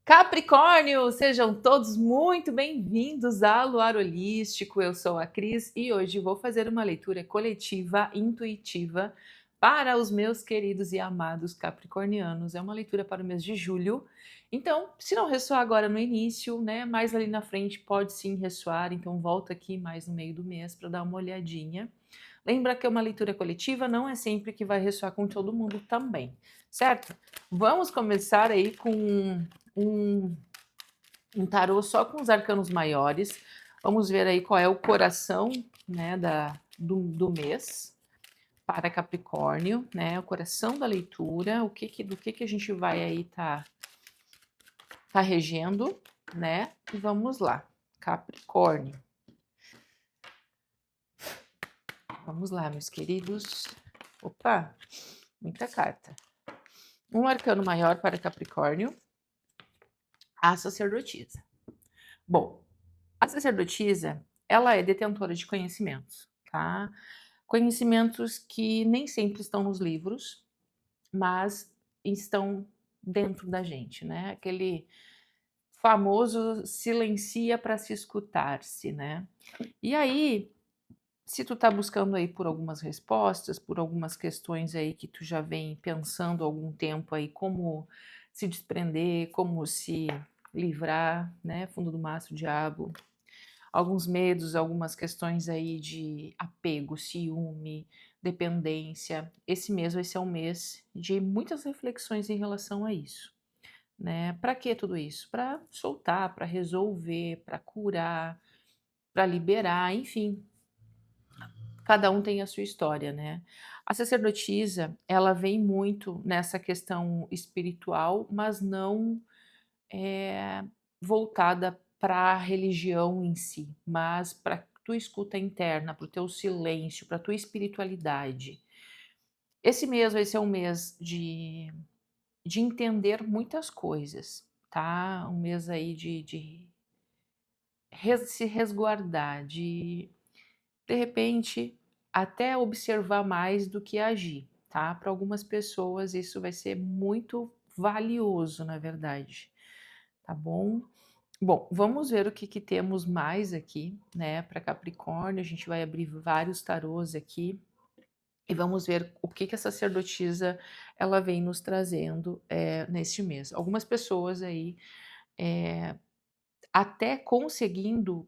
Capricórnio, sejam todos muito bem-vindos ao Luar Holístico. Eu sou a Cris e hoje vou fazer uma leitura coletiva intuitiva para os meus queridos e amados capricornianos. É uma leitura para o mês de julho. Então, se não ressoar agora no início, né, mais ali na frente pode sim ressoar, então volta aqui mais no meio do mês para dar uma olhadinha. Lembra que é uma leitura coletiva, não é sempre que vai ressoar com todo mundo também, certo? Vamos começar aí com um, um tarô só com os arcanos maiores. Vamos ver aí qual é o coração, né, do mês para Capricórnio, né? O coração da leitura, do que a gente vai aí tá regendo, né? E vamos lá, Capricórnio. Vamos lá, meus queridos. Opa, muita carta. Um arcano maior para Capricórnio, a sacerdotisa. Bom, a sacerdotisa, ela é detentora de conhecimentos, tá? Conhecimentos que nem sempre estão nos livros, mas estão dentro da gente, né? Aquele famoso silencia para se escutar-se, né? E aí, se tu tá buscando aí por algumas respostas, por algumas questões aí que tu já vem pensando há algum tempo aí, como se desprender, como se livrar, né? Fundo do maço, diabo. Alguns medos, algumas questões aí de apego, ciúme, dependência. Esse mês vai ser um mês de muitas reflexões em relação a isso, né? Para que tudo isso? Para soltar, para resolver, para curar, para liberar, enfim. Cada um tem a sua história, né? A sacerdotisa, ela vem muito nessa questão espiritual, mas não voltada para a religião em si, mas para tua escuta interna, para o teu silêncio, para tua espiritualidade. Esse mês vai ser um mês de entender muitas coisas, tá? Um mês aí de se resguardar, de repente, até observar mais do que agir, tá? Para algumas pessoas isso vai ser muito valioso, na verdade, tá bom? Bom, vamos ver o que temos mais aqui, né, para Capricórnio. A gente vai abrir vários tarôs aqui e vamos ver o que a sacerdotisa ela vem nos trazendo neste mês. Algumas pessoas aí até conseguindo,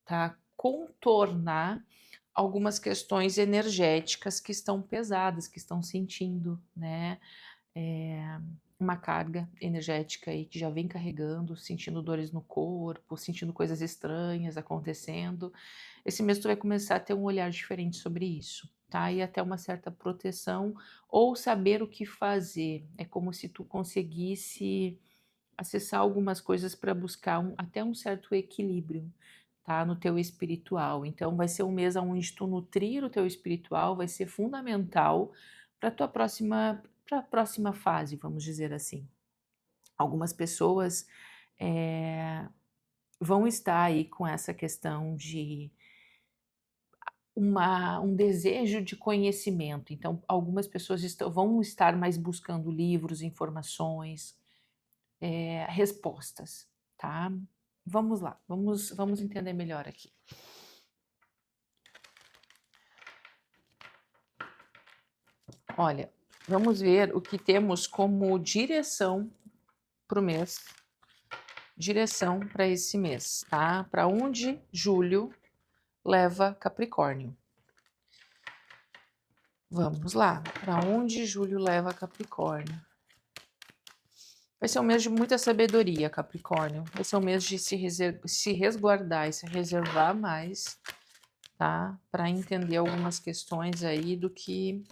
tá, contornar algumas questões energéticas que estão pesadas, que estão sentindo, né? Uma carga energética aí que já vem carregando, sentindo dores no corpo, sentindo coisas estranhas acontecendo. Esse mês tu vai começar a ter um olhar diferente sobre isso, tá? E até uma certa proteção ou saber o que fazer. É como se tu conseguisse acessar algumas coisas para buscar até um certo equilíbrio, tá? No teu espiritual. Então vai ser um mês onde tu nutrir o teu espiritual vai ser fundamental para para a próxima fase, vamos dizer assim. Algumas pessoas vão estar aí com essa questão de um desejo de conhecimento. Então, algumas pessoas vão estar mais buscando livros, informações, respostas, tá? Vamos lá, vamos entender melhor aqui. Olha, vamos ver o que temos como direção para o mês. Direção para esse mês, tá? Para onde julho leva Capricórnio. Vamos lá, para onde julho leva Capricórnio? Vai ser um mês de muita sabedoria, Capricórnio. Vai ser um mês de se resguardar e se reservar mais, tá? Para entender algumas questões aí do que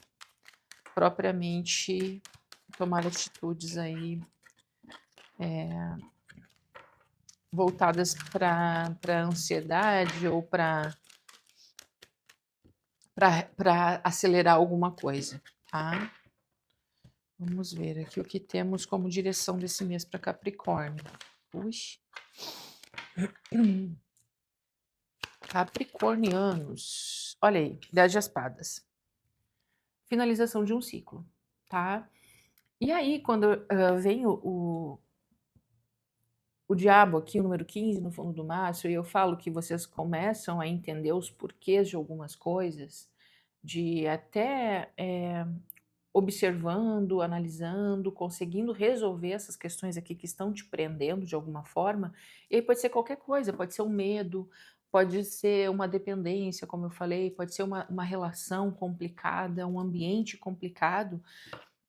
propriamente tomar atitudes aí voltadas para ansiedade ou para acelerar alguma coisa, tá? Vamos ver aqui o que temos como direção desse mês para Capricórnio. Puxa. Capricornianos. Olha aí, 10 de espadas. Finalização de um ciclo, tá? E aí, quando vem diabo aqui, o número 15 no fundo do maço, e eu falo que vocês começam a entender os porquês de algumas coisas, de até observando, analisando, conseguindo resolver essas questões aqui que estão te prendendo de alguma forma. E aí pode ser qualquer coisa, pode ser um medo, pode ser uma dependência, como eu falei, pode ser uma relação complicada, um ambiente complicado.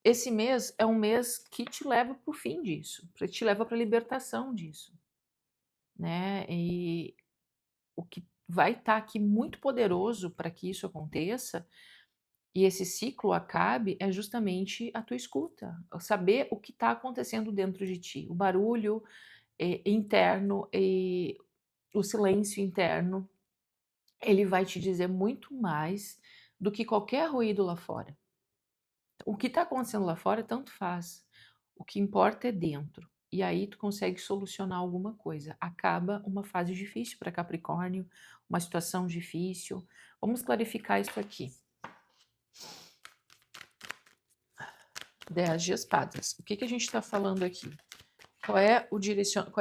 Esse mês é um mês que te leva para o fim disso, te leva para a libertação disso, né? E o que vai estar aqui muito poderoso para que isso aconteça e esse ciclo acabe é justamente a tua escuta, saber o que está acontecendo dentro de ti, o barulho interno e o silêncio interno, ele vai te dizer muito mais do que qualquer ruído lá fora. O que está acontecendo lá fora tanto faz, o que importa é dentro. E aí tu consegue solucionar alguma coisa. Acaba uma fase difícil para Capricórnio, uma situação difícil. Vamos clarificar isso aqui. 10 de espadas. O que a gente está falando aqui? Qual é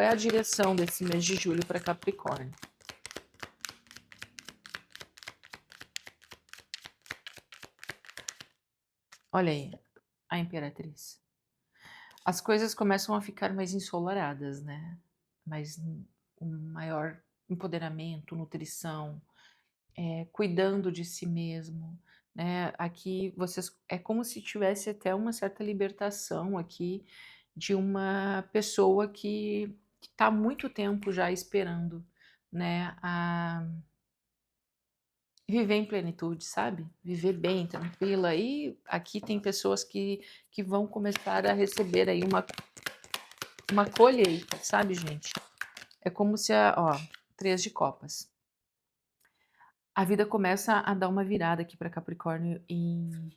a direção desse mês de julho para Capricórnio? Olha aí, a Imperatriz. As coisas começam a ficar mais ensolaradas, né? Mais um maior empoderamento, nutrição, cuidando de si mesmo, né? Aqui vocês é como se tivesse até uma certa libertação aqui de uma pessoa que está há muito tempo já esperando, né? A viver em plenitude, sabe? Viver bem, tranquila. E aqui tem pessoas que vão começar a receber aí uma colheita, sabe, gente? É como se ó, 3 de copas. A vida começa a dar uma virada aqui para Capricórnio em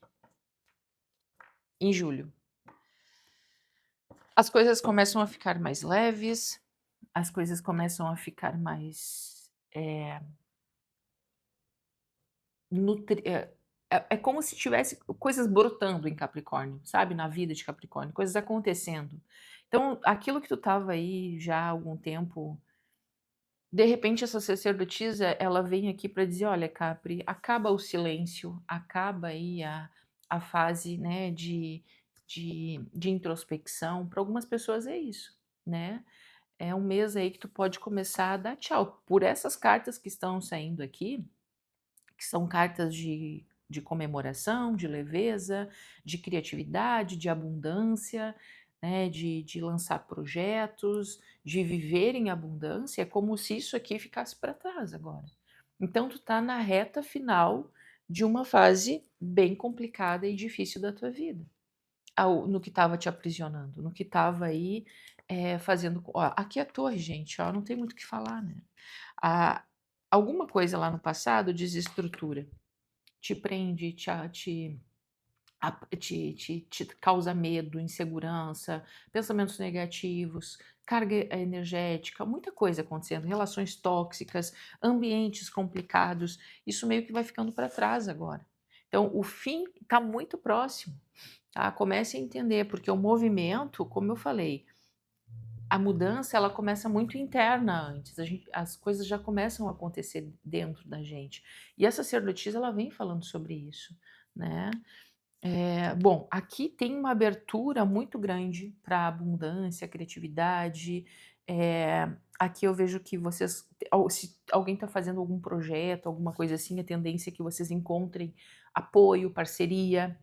julho. As coisas começam a ficar mais leves, as coisas começam a ficar mais é como se tivesse coisas brotando em Capricórnio, sabe? Na vida de Capricórnio, coisas acontecendo. Então, aquilo que tu estava aí já há algum tempo, de repente essa sacerdotisa, ela vem aqui para dizer, olha, Capri, acaba o silêncio, acaba aí a fase, né, de introspecção. Para algumas pessoas é isso, né? É um mês aí que tu pode começar a dar tchau. Por essas cartas que estão saindo aqui, que são cartas de comemoração, de leveza, de criatividade, de abundância, né, de lançar projetos, de viver em abundância, é como se isso aqui ficasse para trás agora. Então tu está na reta final de uma fase bem complicada e difícil da tua vida, no que estava te aprisionando, no que estava aí fazendo. Ó, aqui é a torre, gente, ó, não tem muito o que falar, né? Alguma coisa lá no passado desestrutura, te prende, te causa medo, insegurança, pensamentos negativos, carga energética, muita coisa acontecendo, relações tóxicas, ambientes complicados, isso meio que vai ficando para trás agora. Então, o fim está muito próximo, tá? Comece a entender, porque o movimento, como eu falei, a mudança ela começa muito interna antes, as coisas já começam a acontecer dentro da gente. E a sacerdotisa ela vem falando sobre isso, né? Bom, aqui tem uma abertura muito grande para abundância, criatividade. Aqui eu vejo que vocês, se alguém está fazendo algum projeto, alguma coisa assim, a tendência é que vocês encontrem apoio, parceria,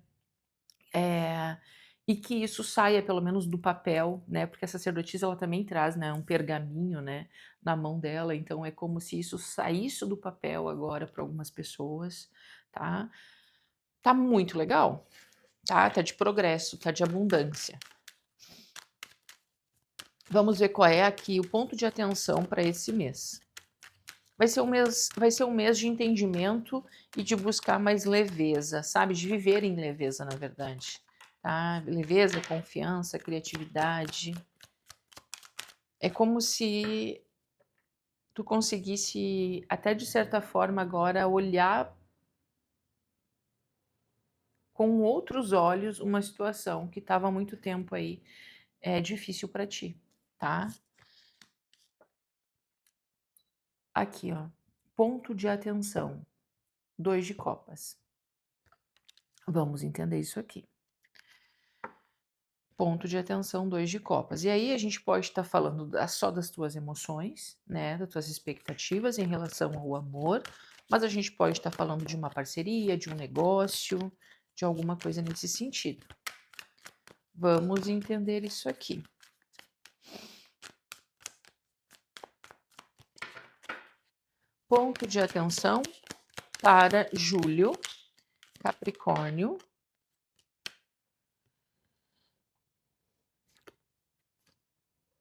e que isso saia pelo menos do papel, né? Porque a sacerdotisa ela também traz, né, um pergaminho, né, na mão dela. Então é como se isso saísse do papel agora para algumas pessoas, tá? Tá muito legal, tá? Tá de progresso, tá de abundância. Vamos ver qual é aqui o ponto de atenção para esse mês. Vai ser um mês de entendimento e de buscar mais leveza, sabe? De viver em leveza, na verdade. Tá? Leveza, confiança, criatividade. É como se tu conseguisse, até de certa forma agora, olhar com outros olhos uma situação que estava há muito tempo aí difícil para ti, tá? Aqui, ó, ponto de atenção, 2 de copas. Vamos entender isso aqui. Ponto de atenção, 2 de copas. E aí a gente pode estar falando só das tuas emoções, né, das tuas expectativas em relação ao amor, mas a gente pode estar falando de uma parceria, de um negócio, de alguma coisa nesse sentido. Vamos entender isso aqui. Ponto de atenção para Júlio, Capricórnio.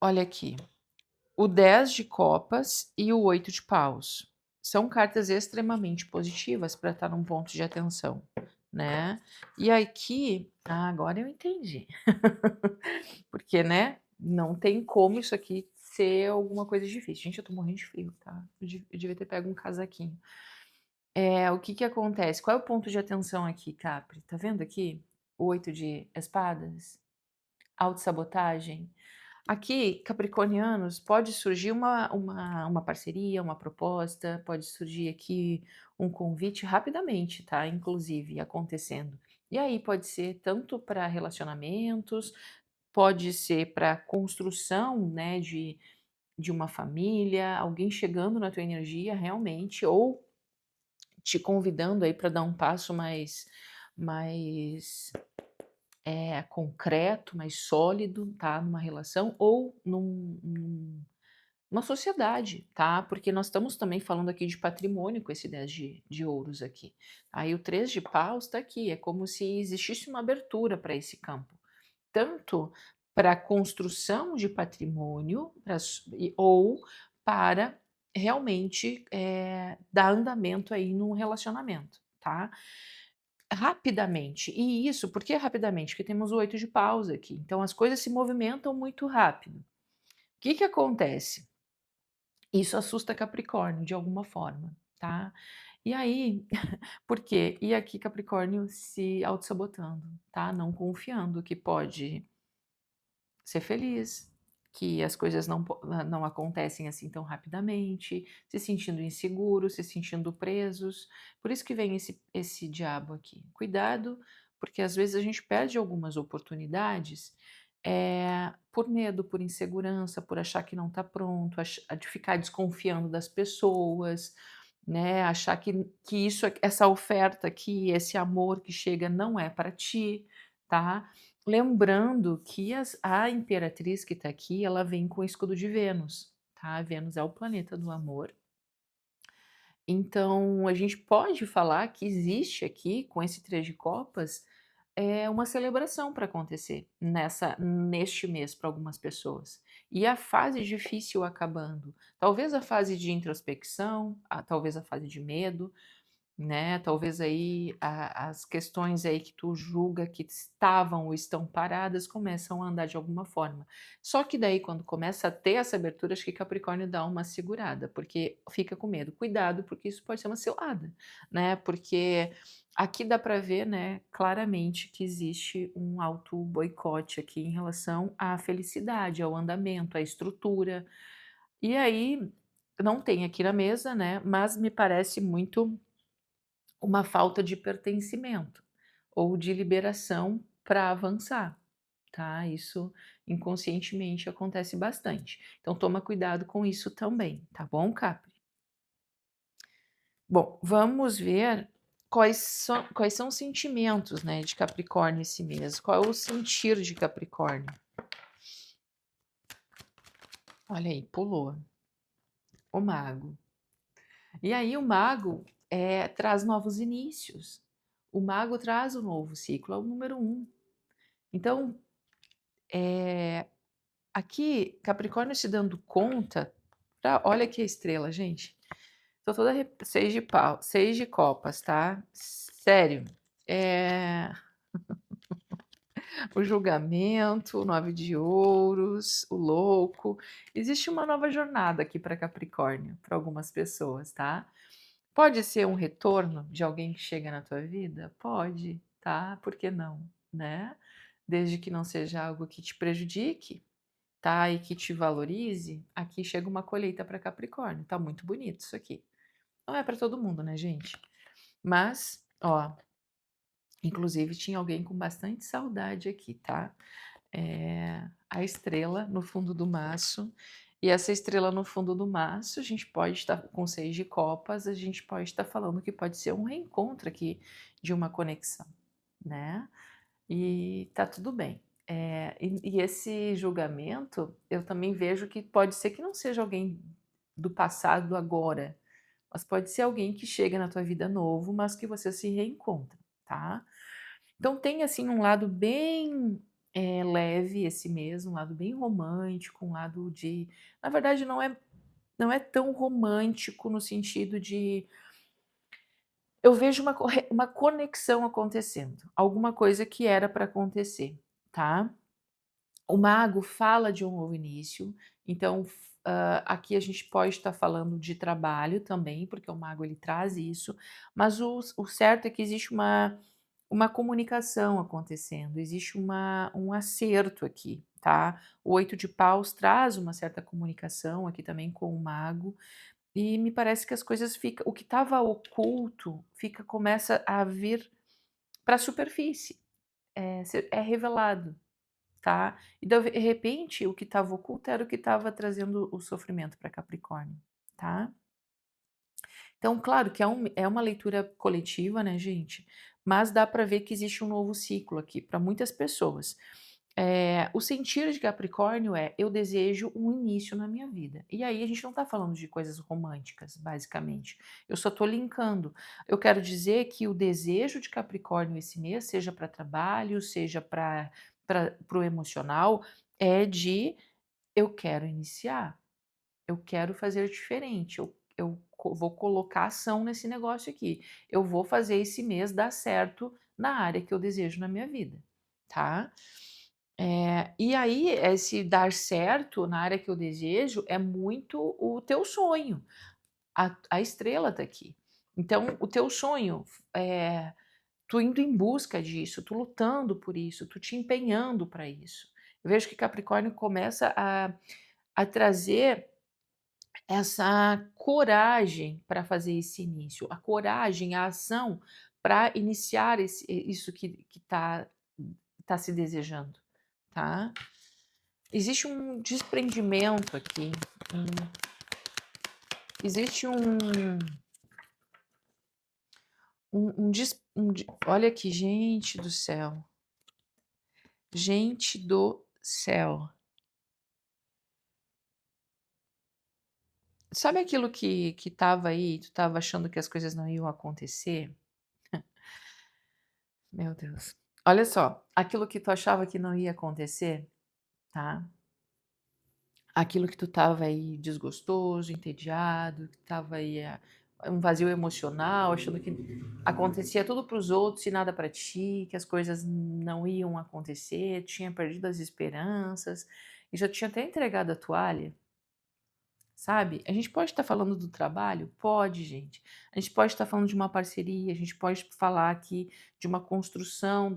Olha aqui, o 10 de copas e o 8 de paus. São cartas extremamente positivas para estar num ponto de atenção, né? E aqui, agora eu entendi. Porque, né, não tem como isso aqui ser alguma coisa difícil. Gente, eu tô morrendo de frio, tá? Eu devia ter pego um casaquinho. O que que acontece? Qual é o ponto de atenção aqui, Capri? Tá vendo aqui? O 8 de espadas, autossabotagem. Aqui, capricornianos, pode surgir uma parceria, uma proposta, pode surgir aqui um convite rapidamente, tá? Inclusive, acontecendo. E aí pode ser tanto para relacionamentos, pode ser para construção, né, de uma família, alguém chegando na tua energia realmente, ou te convidando aí para dar um passo mais concreto, mais sólido, tá? Numa relação ou numa sociedade, tá? Porque nós estamos também falando aqui de patrimônio com esse 10 de ouros aqui. Aí o 3 de paus está aqui, é como se existisse uma abertura para esse campo, tanto para a construção de patrimônio ou para realmente dar andamento aí num relacionamento, tá? Rapidamente. E isso, por que rapidamente? Porque temos o 8 de paus aqui. Então as coisas se movimentam muito rápido. O que que acontece? Isso assusta Capricórnio de alguma forma, tá? E aí, por quê? E aqui Capricórnio se autossabotando, tá? Não confiando que pode ser feliz, que as coisas não acontecem assim tão rapidamente, se sentindo inseguros, se sentindo presos. Por isso que vem esse diabo aqui. Cuidado, porque às vezes a gente perde algumas oportunidades por medo, por insegurança, por achar que não está pronto, de ficar desconfiando das pessoas, né? Achar que essa oferta aqui, esse amor que chega não é para ti, tá? Lembrando que a imperatriz que está aqui, ela vem com o escudo de Vênus, tá? Vênus é o planeta do amor. Então, a gente pode falar que existe aqui, com esse 3 de copas, uma celebração para acontecer neste mês para algumas pessoas. E a fase difícil acabando. Talvez a fase de introspecção, talvez a fase de medo, né? Talvez aí as questões aí que tu julga que estavam ou estão paradas começam a andar de alguma forma. Só que daí quando começa a ter essa abertura, acho que Capricórnio dá uma segurada, porque fica com medo. Cuidado, porque isso pode ser uma cilada, né? Porque aqui dá para ver, né, claramente que existe um auto boicote aqui em relação à felicidade, ao andamento, à estrutura. E aí não tem aqui na mesa, né? Mas me parece muito uma falta de pertencimento ou de liberação para avançar, tá? Isso inconscientemente acontece bastante. Então toma cuidado com isso também, tá bom, Capri? Bom, vamos ver quais são os sentimentos, né, de Capricórnio esse mês. Qual é o sentir de Capricórnio? Olha aí, pulou. O mago. E aí o mago traz novos inícios. O mago traz o novo ciclo, é o número 1. Então, aqui, Capricórnio se dando conta, olha aqui a estrela, gente. Tô toda 6 de copas, tá? Sério. O julgamento, o 9 de ouros, o louco. Existe uma nova jornada aqui para Capricórnio, para algumas pessoas, tá? Pode ser um retorno de alguém que chega na tua vida? Pode, tá? Por que não, né? Desde que não seja algo que te prejudique, tá? E que te valorize, aqui chega uma colheita para Capricórnio. Tá muito bonito isso aqui. Não é para todo mundo, né, gente? Mas, ó, inclusive tinha alguém com bastante saudade aqui, tá? A estrela no fundo do maço. E essa estrela no fundo do maço, a gente pode estar com 6 de copas, a gente pode estar falando que pode ser um reencontro aqui de uma conexão, né? E tá tudo bem. E esse julgamento, eu também vejo que pode ser que não seja alguém do passado do agora, mas pode ser alguém que chega na tua vida novo, mas que você se reencontra, tá? Então tem assim um lado bem leve esse mês, um lado bem romântico, um lado de, na verdade não é tão romântico no sentido de, eu vejo uma conexão acontecendo, alguma coisa que era para acontecer, tá? O mago fala de um novo início, então aqui a gente pode estar falando de trabalho também, porque o mago ele traz isso, mas o certo é que existe uma comunicação acontecendo, existe um acerto aqui, tá? O 8 de paus traz uma certa comunicação aqui também com o mago, e me parece que as coisas ficam, o que estava oculto começa a vir para a superfície, é revelado, tá? E de repente o que estava oculto era o que estava trazendo o sofrimento para Capricórnio, tá? Então, claro que é uma leitura coletiva, né, gente? Mas dá para ver que existe um novo ciclo aqui para muitas pessoas. O sentir de Capricórnio é: eu desejo um início na minha vida. E aí a gente não está falando de coisas românticas, basicamente. Eu só estou linkando. Eu quero dizer que o desejo de Capricórnio esse mês, seja para trabalho, seja para o emocional, é de eu quero iniciar. Eu quero fazer diferente, vou colocar ação nesse negócio aqui. Eu vou fazer esse mês dar certo na área que eu desejo na minha vida, tá? E aí, esse dar certo na área que eu desejo é muito o teu sonho. A estrela tá aqui. Então, o teu sonho, tu indo em busca disso, tu lutando por isso, tu te empenhando para isso. Eu vejo que Capricórnio começa a trazer essa coragem para fazer esse início, a coragem, a ação para iniciar isso que tá se desejando, tá? Existe um desprendimento aqui, existe olha aqui, gente do céu. Sabe aquilo que estava aí, tu estava achando que as coisas não iam acontecer? Meu Deus. Olha só, aquilo que tu achava que não ia acontecer, tá? Aquilo que tu estava aí desgostoso, entediado, que estava aí um vazio emocional, achando que acontecia tudo para os outros e nada para ti, que as coisas não iam acontecer, tinha perdido as esperanças e já tinha até entregado a toalha. Sabe? A gente pode estar falando do trabalho? Pode, gente. A gente pode estar falando de uma parceria, a gente pode falar aqui de uma construção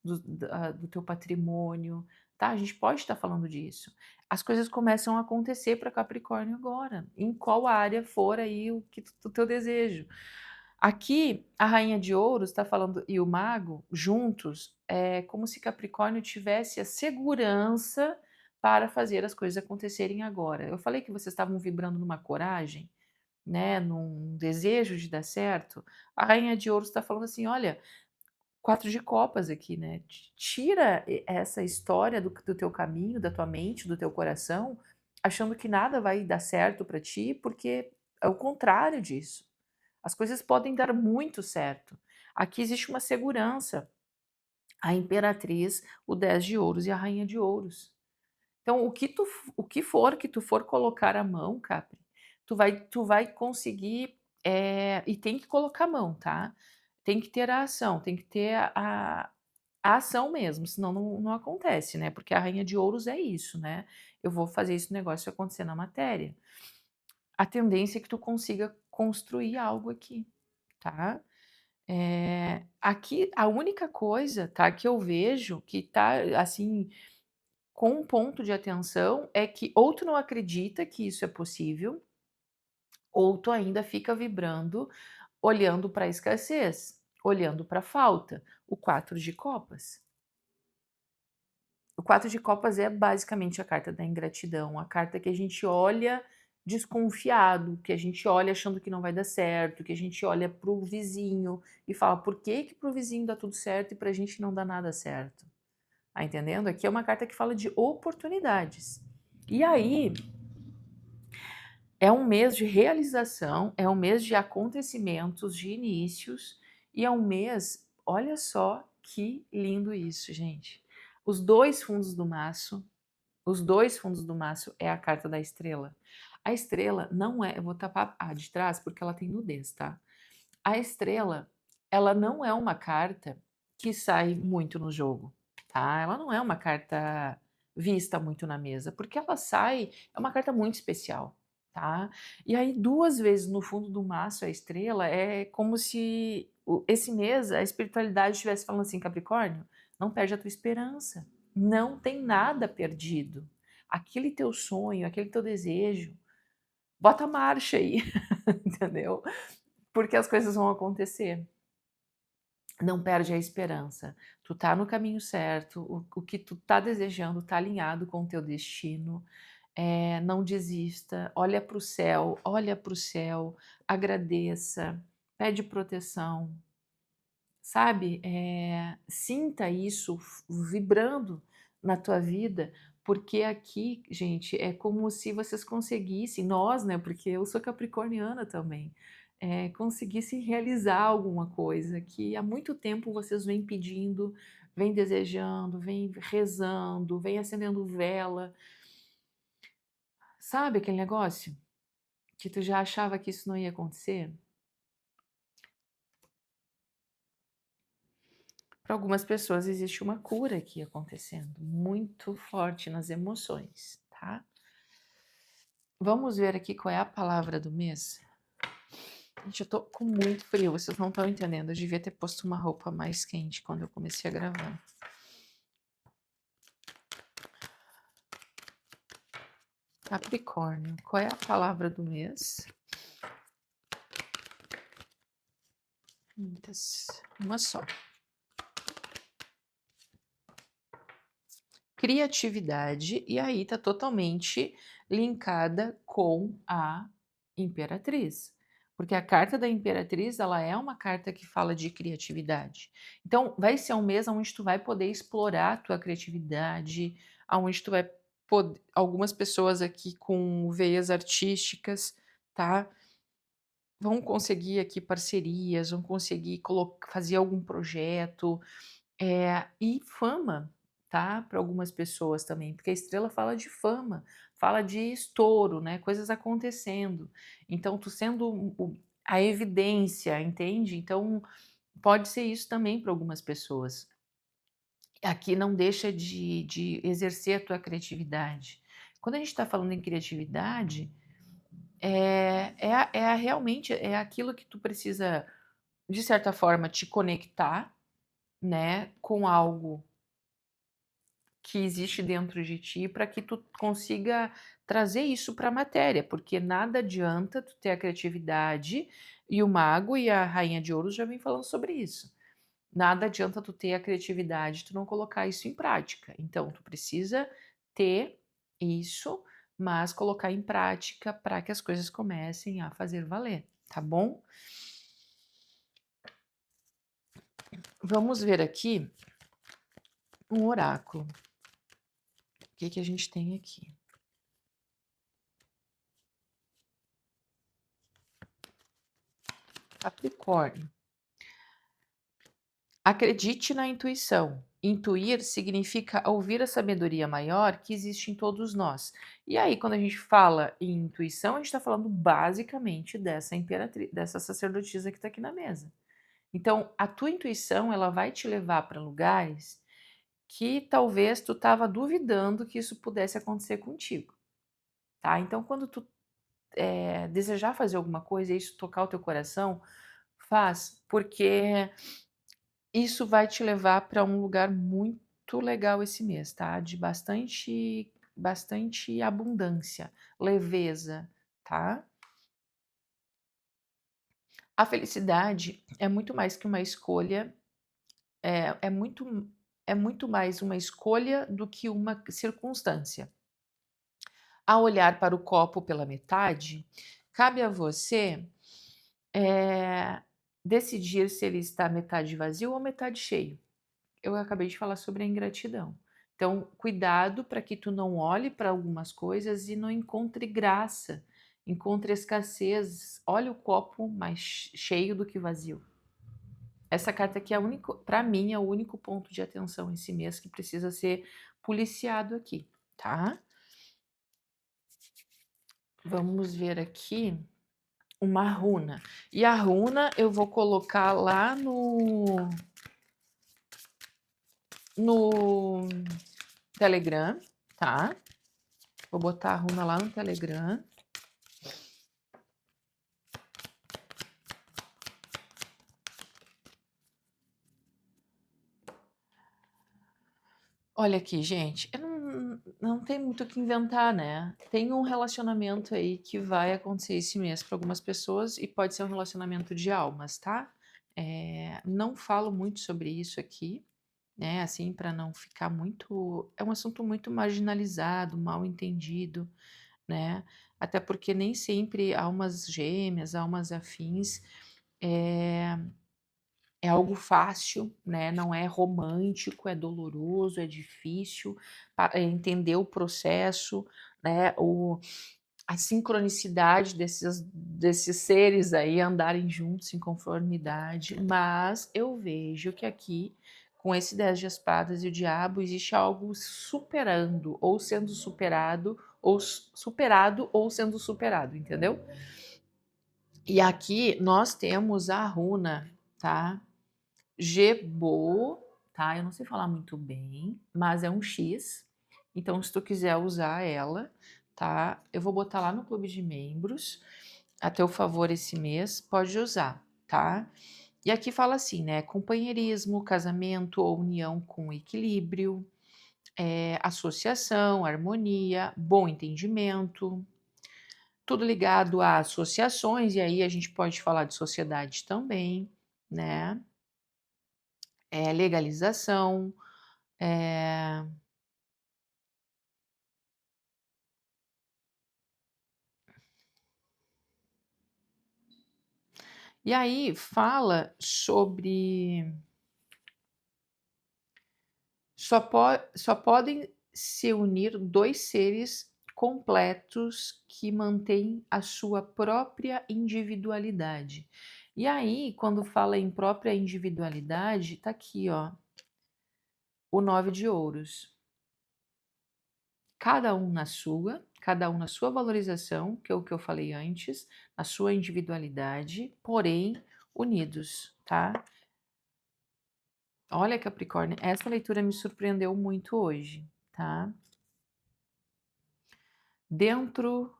do teu patrimônio, tá? A gente pode estar falando disso. As coisas começam a acontecer para Capricórnio agora, em qual área for aí o teu desejo. Aqui, a Rainha de Ouros está falando e o Mago, juntos, é como se Capricórnio tivesse a segurança para fazer as coisas acontecerem agora. Eu falei que vocês estavam vibrando numa coragem, né, num desejo de dar certo. A Rainha de Ouros está falando assim: olha, 4 de copas aqui, né? Tira essa história do teu caminho, da tua mente, do teu coração, achando que nada vai dar certo para ti, porque é o contrário disso. As coisas podem dar muito certo. Aqui existe uma segurança. A Imperatriz, o 10 de ouros e a Rainha de Ouros. Então, o que for que tu for colocar a mão, Capri, tu vai conseguir, e tem que colocar a mão, tá? Tem que ter a ação, tem que ter a ação mesmo, senão não acontece, né? Porque a Rainha de Ouros é isso, né? Eu vou fazer esse negócio acontecer na matéria. A tendência é que tu consiga construir algo aqui, tá? Aqui a única coisa, tá, que eu vejo que tá assim com um ponto de atenção é que ou tu não acredita que isso é possível, ou tu ainda fica vibrando, olhando para a escassez, olhando para a falta. O 4 de copas. O 4 de copas é basicamente a carta da ingratidão, a carta que a gente olha desconfiado, que a gente olha achando que não vai dar certo, que a gente olha para o vizinho e fala: "Por que que para o vizinho dá tudo certo e para a gente não dá nada certo?". Tá entendendo? Aqui é uma carta que fala de oportunidades. E aí, é um mês de realização, é um mês de acontecimentos, de inícios, e é um mês, olha só que lindo isso, gente. Os dois fundos do maço, os dois fundos do maço é a carta da estrela. A estrela não é, eu vou tapar a de trás porque ela tem nudez, tá? A estrela, ela não é uma carta que sai muito no jogo, tá? Ela não é uma carta vista muito na mesa, porque ela sai, é uma carta muito especial, tá? E aí, duas vezes no fundo do maço a estrela é como se esse mês a espiritualidade estivesse falando assim, Capricórnio, não perde a tua esperança, não tem nada perdido. Aquele teu sonho, aquele teu desejo, bota marcha aí, entendeu? Porque as coisas vão acontecer. Não perde a esperança. Tu tá no caminho certo, o que tu tá desejando tá alinhado com o teu destino. Não desista, olha para o céu, agradeça, pede proteção, sabe? Sinta isso vibrando na tua vida, porque aqui, gente, é como se vocês conseguissem, nós, né? Porque eu sou capricorniana também, conseguissem realizar alguma coisa que há muito tempo vocês vêm pedindo, vêm desejando, vêm rezando, vêm acendendo vela. Sabe aquele negócio que tu já achava que isso não ia acontecer? Para algumas pessoas existe uma cura aqui acontecendo, muito forte nas emoções, tá? Vamos ver aqui qual é a palavra do mês. Gente, eu tô com muito frio, vocês não estão entendendo. Eu devia ter posto uma roupa mais quente quando eu comecei a gravar. Capricórnio, qual é a palavra do mês? Muitas, uma só. Criatividade, e aí tá totalmente linkada com a Imperatriz. Porque a carta da Imperatriz, ela é uma carta que fala de criatividade. Então, vai ser um mês onde tu vai poder explorar a tua criatividade, onde tu vai poder, algumas pessoas aqui com veias artísticas, tá? Vão conseguir aqui parcerias, vão conseguir fazer algum projeto, e fama, tá? Para algumas pessoas também, porque a estrela fala de fama, fala de estouro, né? Coisas acontecendo. Então, tu sendo a evidência, entende? Então, pode ser isso também para algumas pessoas. Aqui não deixa de exercer a tua criatividade. Quando a gente está falando em criatividade, realmente é aquilo que tu precisa, de certa forma, te conectar, né, com algo que existe dentro de ti para que tu consiga trazer isso para a matéria, porque nada adianta tu ter a criatividade e o mago e a rainha de ouros já vem falando sobre isso. Nada adianta tu ter a criatividade e tu não colocar isso em prática. Então tu precisa ter isso, mas colocar em prática para que as coisas comecem a fazer valer, tá bom? Vamos ver aqui um oráculo. O que que a gente tem aqui? Capricórnio. Acredite na intuição. Intuir significa ouvir a sabedoria maior que existe em todos nós. E aí, quando a gente fala em intuição, a gente está falando basicamente dessa imperatriz, dessa sacerdotisa que está aqui na mesa. Então, a tua intuição, ela vai te levar para lugares que talvez tu estava duvidando que isso pudesse acontecer contigo, tá? Então, quando tu desejar fazer alguma coisa e isso tocar o teu coração, faz, porque isso vai te levar para um lugar muito muito legal esse mês, tá? De bastante abundância, leveza, tá? A felicidade é muito mais que uma escolha, é muito mais uma escolha do que uma circunstância. Ao olhar para o copo pela metade, cabe a você decidir se ele está metade vazio ou metade cheio. Eu acabei de falar sobre a ingratidão. Então, cuidado para que tu não olhe para algumas coisas e não encontre graça, encontre escassez. Olha o copo mais cheio do que vazio. Essa carta aqui é único, para mim, é o único ponto de atenção esse mês que precisa ser policiado aqui, tá? Vamos ver aqui uma runa. E a runa eu vou colocar lá no Telegram, tá? Vou botar a runa lá no Telegram. Olha aqui, gente, eu não tem muito o que inventar, né? Tem um relacionamento aí que vai acontecer esse mês para algumas pessoas e pode ser um relacionamento de almas, tá? Não falo muito sobre isso aqui, né? Assim, para não ficar muito. É um assunto muito marginalizado, mal entendido, né? Até porque nem sempre almas gêmeas, almas afins, é algo fácil, né? Não é romântico, é doloroso, é difícil entender o processo, né? A sincronicidade desses seres aí andarem juntos em conformidade. Mas eu vejo que aqui, com esse 10 de espadas e o diabo, existe algo superando, ou sendo superado, ou sendo superado, entendeu? E aqui nós temos a runa, tá? Gebo, tá? Eu não sei falar muito bem, mas é um X. Então, se tu quiser usar ela, tá? Eu vou botar lá no clube de membros, a teu favor esse mês, pode usar, tá? E aqui fala assim, né? Companheirismo, casamento ou união com equilíbrio, associação, harmonia, bom entendimento, tudo ligado a associações, e aí a gente pode falar de sociedade também, né? Legalização, é... E aí fala sobre só podem se unir dois seres completos que mantêm a sua própria individualidade. E aí, quando fala em própria individualidade, tá aqui, ó, o 9 de ouros. Cada um na sua valorização, que é o que eu falei antes, na sua individualidade, porém unidos, tá? Olha, Capricórnio, essa leitura me surpreendeu muito hoje, tá? Dentro,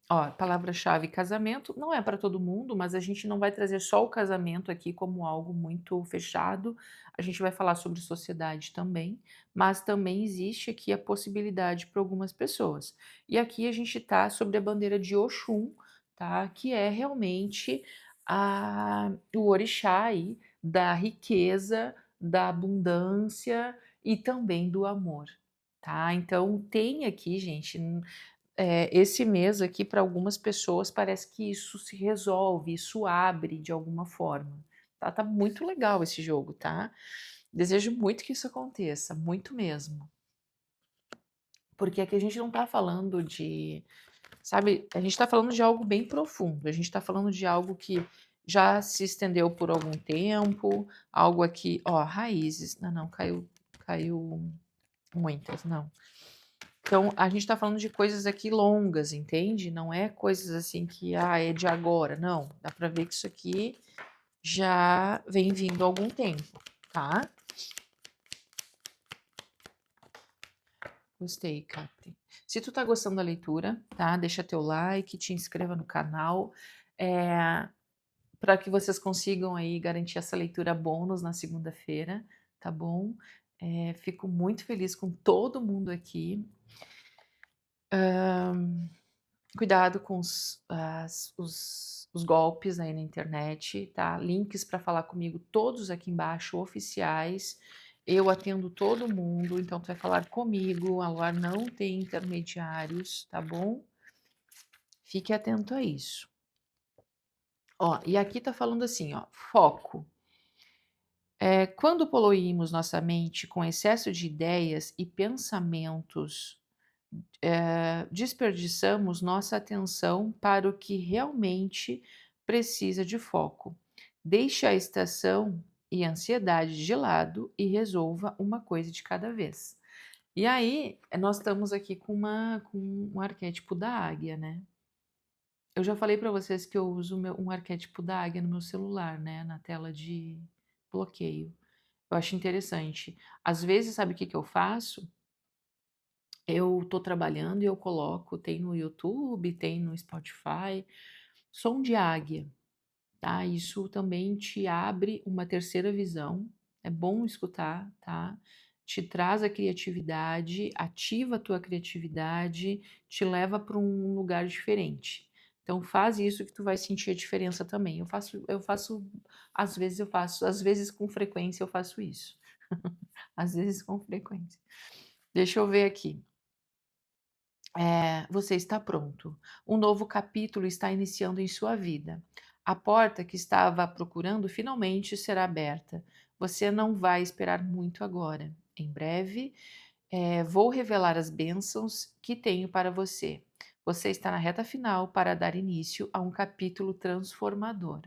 ó, palavra-chave casamento, não é para todo mundo, mas a gente não vai trazer só o casamento aqui como algo muito fechado. A gente vai falar sobre sociedade também, mas também existe aqui a possibilidade para algumas pessoas. E aqui a gente tá sobre a bandeira de Oxum, tá? Que é realmente o orixá aí da riqueza, da abundância e também do amor, tá? Então tem aqui, gente, esse mês aqui, para algumas pessoas, parece que isso se resolve, isso abre de alguma forma. Tá muito legal esse jogo, tá? Desejo muito que isso aconteça, muito mesmo. Porque aqui a gente não tá falando de, sabe, a gente tá falando de algo bem profundo, a gente tá falando de algo que já se estendeu por algum tempo, algo aqui, ó, raízes. Não, caiu muitas, não. Então, a gente está falando de coisas aqui longas, entende? Não é coisas assim que, é de agora. Não, dá para ver que isso aqui já vem vindo há algum tempo, tá? Gostei, Capri. Se tu tá gostando da leitura, tá? Deixa teu like, te inscreva no canal. para que vocês consigam aí garantir essa leitura bônus na segunda-feira, tá bom? Fico muito feliz com todo mundo aqui. Cuidado com os golpes aí na internet, tá? Links para falar comigo, todos aqui embaixo, oficiais. Eu atendo todo mundo, então tu vai falar comigo, agora não tem intermediários, tá bom? Fique atento a isso. Ó, e aqui tá falando assim, ó, foco. Quando poluímos nossa mente com excesso de ideias e pensamentos, desperdiçamos nossa atenção para o que realmente precisa de foco. Deixe a estação e a ansiedade de lado e resolva uma coisa de cada vez. E aí, nós estamos aqui com um arquétipo da águia, né? Eu já falei para vocês que eu uso um arquétipo da águia no meu celular, né? Na tela de bloqueio. Eu acho interessante. Às vezes, sabe o que que eu faço? Eu tô trabalhando e eu coloco, tem no YouTube, tem no Spotify, som de águia, tá? Isso também te abre uma terceira visão. É bom escutar, tá? Te traz a criatividade, ativa a tua criatividade, te leva para um lugar diferente. Então faz isso que tu vai sentir a diferença também. Às vezes com frequência eu faço isso. Às vezes com frequência. Deixa eu ver aqui. Você está pronto. Um novo capítulo está iniciando em sua vida. A porta que estava procurando finalmente será aberta. Você não vai esperar muito agora. Em breve, vou revelar as bênçãos que tenho para você. Você está na reta final para dar início a um capítulo transformador.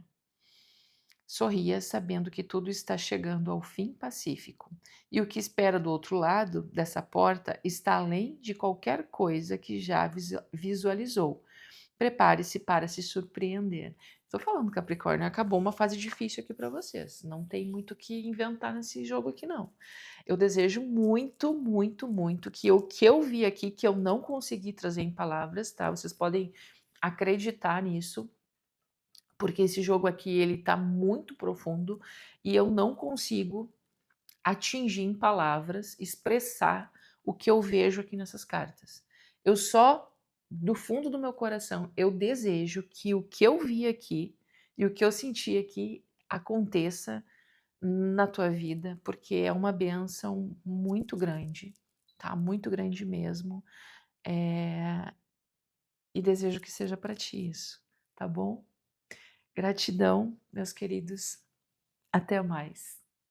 Sorria, sabendo que tudo está chegando ao fim pacífico. E o que espera do outro lado dessa porta está além de qualquer coisa que já visualizou. Prepare-se para se surpreender. Estou falando, Capricórnio, acabou uma fase difícil aqui para vocês. Não tem muito o que inventar nesse jogo aqui, não. Eu desejo muito, muito, muito que o que eu vi aqui, que eu não consegui trazer em palavras, tá? Vocês podem acreditar nisso, porque esse jogo aqui ele tá muito profundo e eu não consigo atingir em palavras, expressar o que eu vejo aqui nessas cartas. Eu só, do fundo do meu coração, eu desejo que o que eu vi aqui e o que eu senti aqui aconteça na tua vida, porque é uma benção muito grande, tá? Muito grande mesmo. E desejo que seja para ti isso, tá bom? Gratidão, meus queridos. Até mais.